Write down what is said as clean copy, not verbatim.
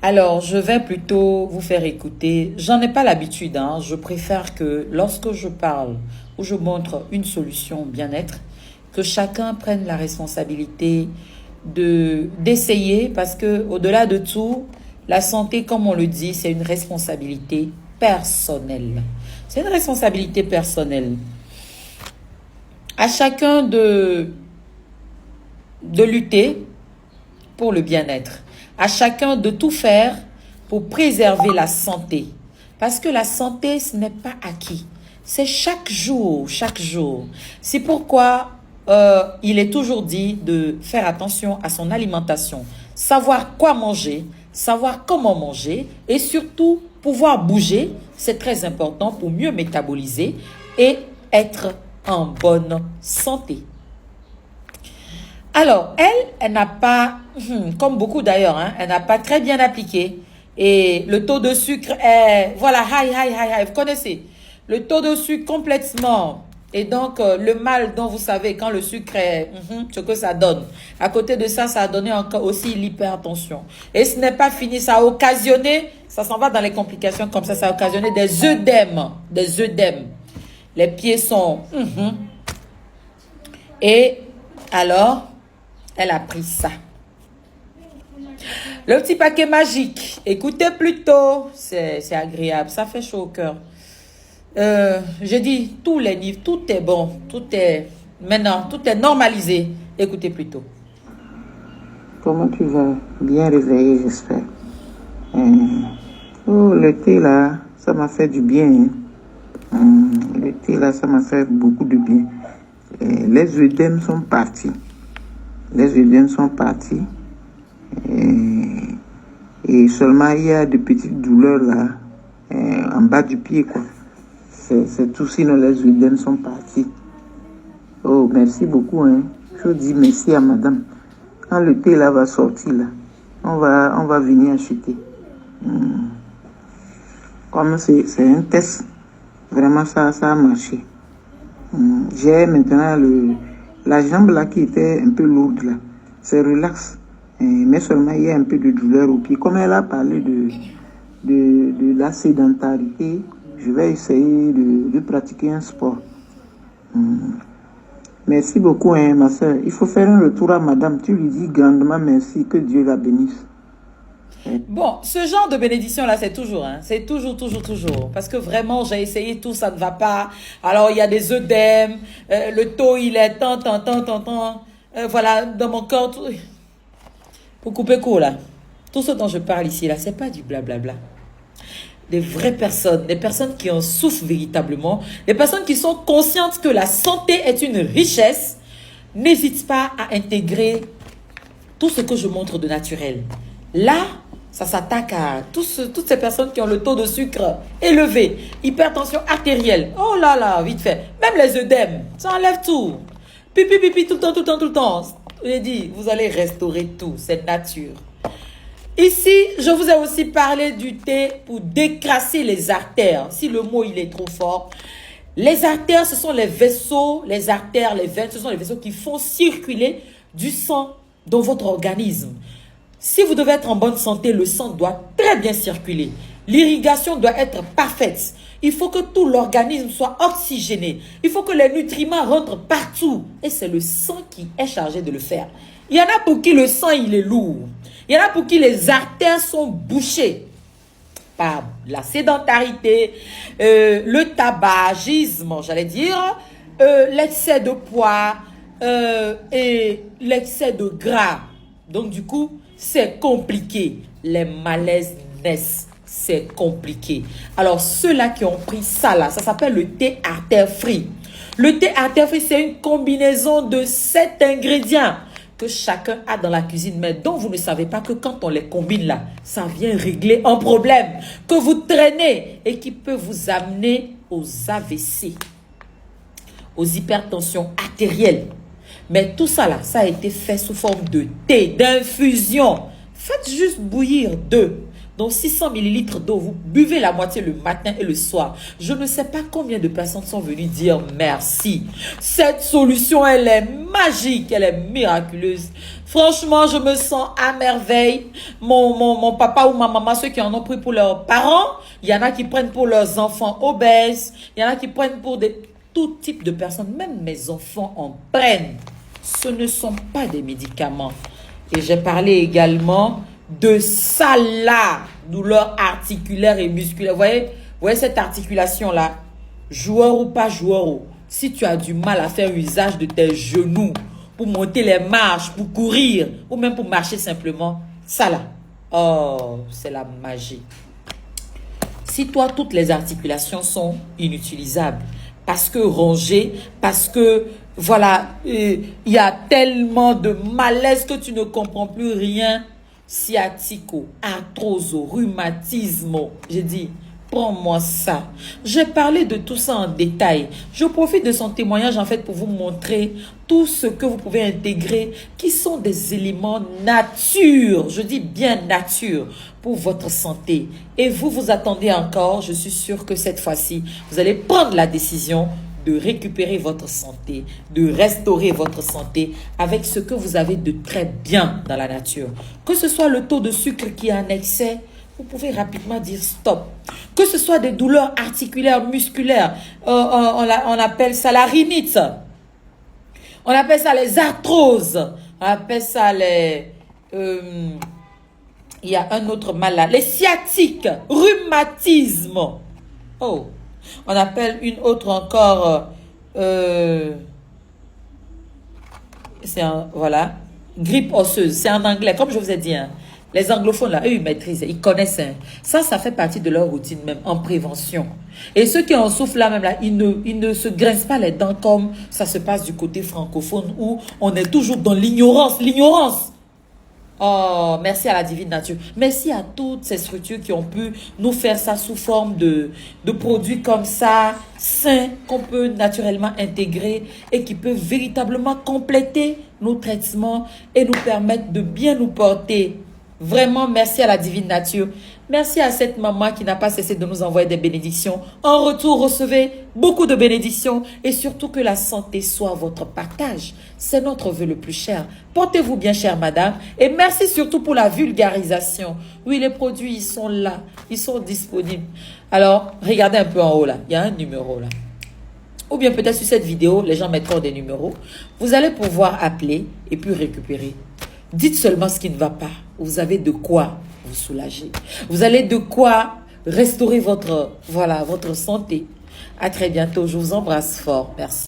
Alors, je vais plutôt vous faire écouter. J'en ai pas l'habitude, hein. Je préfère que lorsque je parle ou je montre une solution bien-être, que chacun prenne la responsabilité d'essayer parce que au-delà de tout, la santé, comme on le dit, c'est une responsabilité personnelle. C'est une responsabilité personnelle. À chacun de lutter pour le bien-être. À chacun de tout faire pour préserver la santé. Parce que la santé, ce n'est pas acquis. C'est chaque jour, chaque jour. C'est pourquoi il est toujours dit de faire attention à son alimentation. Savoir quoi manger, savoir comment manger et surtout pouvoir bouger. C'est très important pour mieux métaboliser et être en bonne santé. Alors, elle n'a pas, comme beaucoup d'ailleurs, hein, elle n'a pas très bien appliqué. Et le taux de sucre est, voilà, high, vous connaissez. Le taux de sucre complètement. Et donc, le mal dont vous savez, quand le sucre est, ce que ça donne. À côté de ça, ça a donné encore aussi l'hypertension. Et ce n'est pas fini, ça a occasionné, ça s'en va dans les complications comme ça a occasionné des œdèmes. Des œdèmes. Les pieds sont, Et alors, elle a pris ça. Le petit paquet magique. Écoutez plutôt. C'est agréable. Ça fait chaud au cœur. J'ai dit tous les livres. Tout est bon. Tout est... Maintenant, tout est normalisé. Écoutez plutôt. Comment tu vas? Bien réveillé, j'espère. Oh, le thé là, ça m'a fait du bien. Le thé là, ça m'a fait beaucoup de bien. Les œdèmes sont partis. Les œdèmes sont partis. Et seulement il y a des petites douleurs là, en bas du pied, quoi. C'est tout, sinon les œdèmes sont partis. Oh, merci beaucoup, hein. Je dis merci à madame. Quand le thé là va sortir, là, on va venir acheter. Comme c'est un test, vraiment ça a marché. J'ai maintenant la jambe là qui était un peu lourde là, c'est relax. Mais seulement il y a un peu de douleur au pied. Comme elle a parlé de la sédentarité, je vais essayer de pratiquer un sport. Merci beaucoup, hein, ma soeur. Il faut faire un retour à madame. Tu lui dis grandement merci, que Dieu la bénisse. Bon, ce genre de bénédiction-là, c'est toujours, hein, c'est toujours. Parce que vraiment, j'ai essayé tout, ça ne va pas. Alors, il y a des œdèmes, le taux, il est tant. Voilà, dans mon corps, tout... Pour couper court, là. Tout ce dont je parle ici, là, c'est pas du blablabla. Des vraies personnes, des personnes qui en souffrent véritablement, des personnes qui sont conscientes que la santé est une richesse, n'hésitent pas à intégrer tout ce que je montre de naturel. Là, ça s'attaque à toutes ces personnes qui ont le taux de sucre élevé, hypertension artérielle. Oh là là, vite fait. Même les œdèmes, ça enlève tout. Pipi, tout le temps. J'ai dit, vous allez restaurer tout, c'est nature. Ici, je vous ai aussi parlé du thé pour décrasser les artères. Si le mot, il est trop fort. Les artères, ce sont les vaisseaux, les artères, les veines, ce sont les vaisseaux qui font circuler du sang dans votre organisme. Si vous devez être en bonne santé, le sang doit très bien circuler. L'irrigation doit être parfaite. Il faut que tout l'organisme soit oxygéné. Il faut que les nutriments rentrent partout. Et c'est le sang qui est chargé de le faire. Il y en a pour qui le sang, il est lourd. Il y en a pour qui les artères sont bouchées par la sédentarité, le tabagisme, j'allais dire, l'excès de poids et l'excès de gras. Donc du coup, c'est compliqué. Les malaises naissent. C'est compliqué. Alors, ceux-là qui ont pris ça, là, ça s'appelle le thé artère free. Le thé artère free, c'est une combinaison de 7 ingrédients que chacun a dans la cuisine, mais dont vous ne savez pas que quand on les combine là, ça vient régler un problème que vous traînez et qui peut vous amener aux AVC, aux hypertensions artérielles. Mais tout ça là, ça a été fait sous forme de thé, d'infusion. Faites juste bouillir 2 Donc 600 millilitres d'eau, vous buvez la moitié le matin et le soir. Je ne sais pas combien de personnes sont venues dire merci. Cette solution, elle est magique, elle est miraculeuse. Franchement, je me sens à merveille. Mon papa ou ma maman, ceux qui en ont pris pour leurs parents, il y en a qui prennent pour leurs enfants obèses, il y en a qui prennent pour tout type de personnes. Même mes enfants en prennent. Ce ne sont pas des médicaments. Et j'ai parlé également de ça là, douleur articulaire et musculaire. Vous voyez cette articulation-là, joueur ou pas joueur, si tu as du mal à faire usage de tes genoux pour monter les marches, pour courir, ou même pour marcher simplement, ça là, oh, c'est la magie. Si toi, toutes les articulations sont inutilisables, parce que rongées, parce que, voilà, il y a tellement de malaise que tu ne comprends plus rien, sciatico, arthrose, rhumatisme, j'ai dit, prends-moi ça. J'ai parlé de tout ça en détail. Je profite de son témoignage en fait pour vous montrer tout ce que vous pouvez intégrer qui sont des éléments nature. Je dis bien nature pour votre santé. Et vous vous attendez encore. Je suis sûre que cette fois-ci, vous allez prendre la décision de récupérer votre santé, de restaurer votre santé avec ce que vous avez de très bien dans la nature. Que ce soit le taux de sucre qui est en excès, vous pouvez rapidement dire stop. Que ce soit des douleurs articulaires, musculaires, on appelle ça la rhinite, on appelle ça les arthroses, on appelle ça les... il y a un autre mal là, les sciatiques, rhumatisme. Oh, on appelle une autre encore, voilà, grippe osseuse, c'est en anglais, comme je vous ai dit, hein. Les anglophones, là, eux, ils maîtrisent, ils connaissent. Hein. Ça fait partie de leur routine même, en prévention. Et ceux qui en souffrent là même, là, ils ne se grincent pas les dents comme ça se passe du côté francophone où on est toujours dans l'ignorance. L'ignorance. Oh, merci à la divine nature. Merci à toutes ces structures qui ont pu nous faire ça sous forme de produits comme ça, sains, qu'on peut naturellement intégrer et qui peuvent véritablement compléter nos traitements et nous permettre de bien nous porter. Vraiment, merci à la divine nature. Merci à cette maman qui n'a pas cessé de nous envoyer des bénédictions. En retour, recevez beaucoup de bénédictions et surtout que la santé soit votre partage. C'est notre vœu le plus cher. Portez-vous bien, chère madame. Et merci surtout pour la vulgarisation. Oui, les produits, ils sont là. Ils sont disponibles. Alors, regardez un peu en haut là. Il y a un numéro là. Ou bien peut-être sur cette vidéo, les gens mettront des numéros. Vous allez pouvoir appeler et puis récupérer. Dites seulement ce qui ne va pas. Vous avez de quoi vous soulager. Vous avez de quoi restaurer votre santé. À très bientôt. Je vous embrasse fort. Merci.